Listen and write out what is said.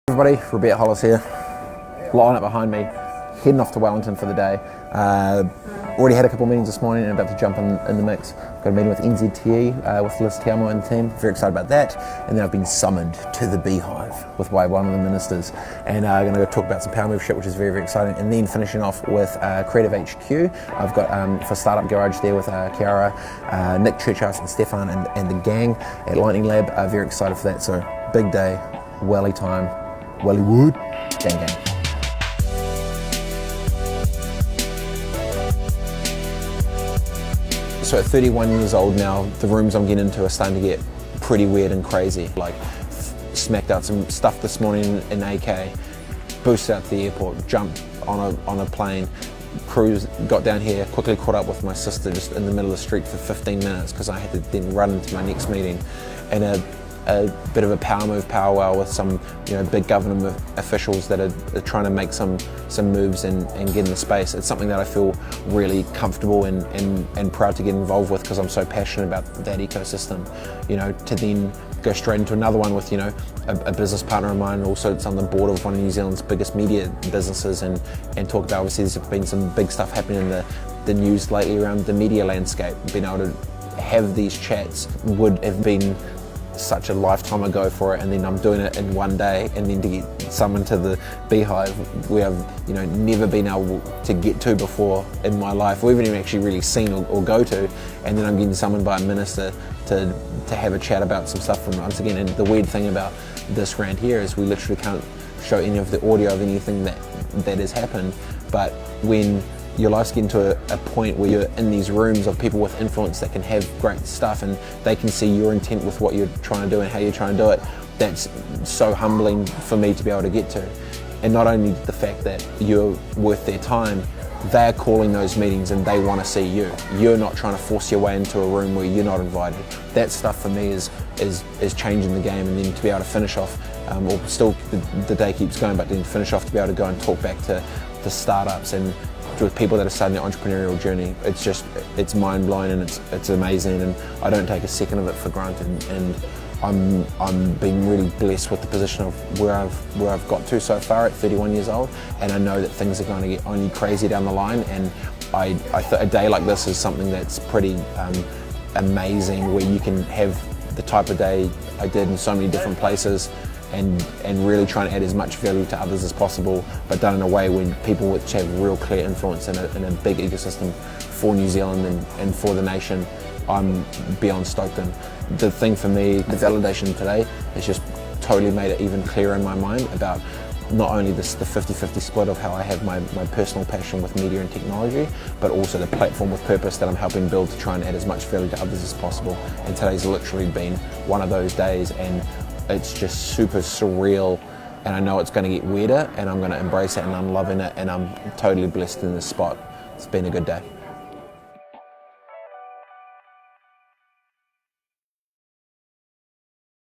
Everybody, Robett Hollis here, line up behind me, heading off to Wellington for the day. Already had a couple of meetings this morning and about to jump in the mix. Got a meeting with NZTE, with Liz Tiamo and the team, very excited about that. And then I've been summoned to the Beehive with one of the ministers. And I'm going to go talk about some Powermove shit, which is very, very exciting. And then finishing off with Creative HQ. I've got for Startup Garage there with Kiara, Nick Churchhouse and Stefan and the gang at Lightning Lab. Very excited for that, so big day, Welly time. Wellywood, gang gang. So at 31 years old now, the rooms I'm getting into are starting to get pretty weird and crazy. Like, smacked out some stuff this morning in AK, boosted out to the airport, jumped on a plane, cruise, got down here, quickly caught up with my sister just in the middle of the street for 15 minutes because I had to then run into my next meeting. And a bit of a powwow with some big government officials that are trying to make some moves and get in the space. It's something that I feel really comfortable and proud to get involved with because I'm so passionate about that ecosystem. To then go straight into another one with a business partner of mine, also it's on the board of one of New Zealand's biggest media businesses, and talk about, obviously there's been some big stuff happening in the news lately around the media landscape. Being able to have these chats would have been such a lifetime ago for it, and then I'm doing it in one day, and then to get summoned to the Beehive where I've never been able to get to before in my life, or even actually really seen or go to, and then I'm getting summoned by a minister to have a chat about some stuff from once again. And the weird thing about this grant here is we literally can't show any of the audio of anything that has happened, but when your life's getting to a point where you're in these rooms of people with influence that can have great stuff and they can see your intent with what you're trying to do and how you're trying to do it, that's so humbling for me to be able to get to. And not only the fact that you're worth their time, they're calling those meetings and they want to see you. You're not trying to force your way into a room where you're not invited. That stuff for me is changing the game, and then to be able to finish off, or still the day keeps going, but then finish off to be able to go and talk back to startups and with people that are starting their entrepreneurial journey. It's mind-blowing and it's amazing, and I don't take a second of it for granted, and I'm being really blessed with the position of where I've got to so far at 31 years old, and I know that things are going to get only crazy down the line, and a day like this is something that's pretty amazing, where you can have the type of day I did in so many different places, and really trying to add as much value to others as possible, but done in a way when people which have real clear influence in a big ecosystem for New Zealand and for the nation. I'm beyond stoked. And the thing for me, the validation today has just totally made it even clearer in my mind about not only the 50-50 split of how I have my personal passion with media and technology, but also the platform with purpose that I'm helping build to try and add as much value to others as possible. And today's literally been one of those days, and it's just super surreal, and I know it's going to get weirder, and I'm going to embrace it, and I'm loving it, and I'm totally blessed in this spot. It's been a good day.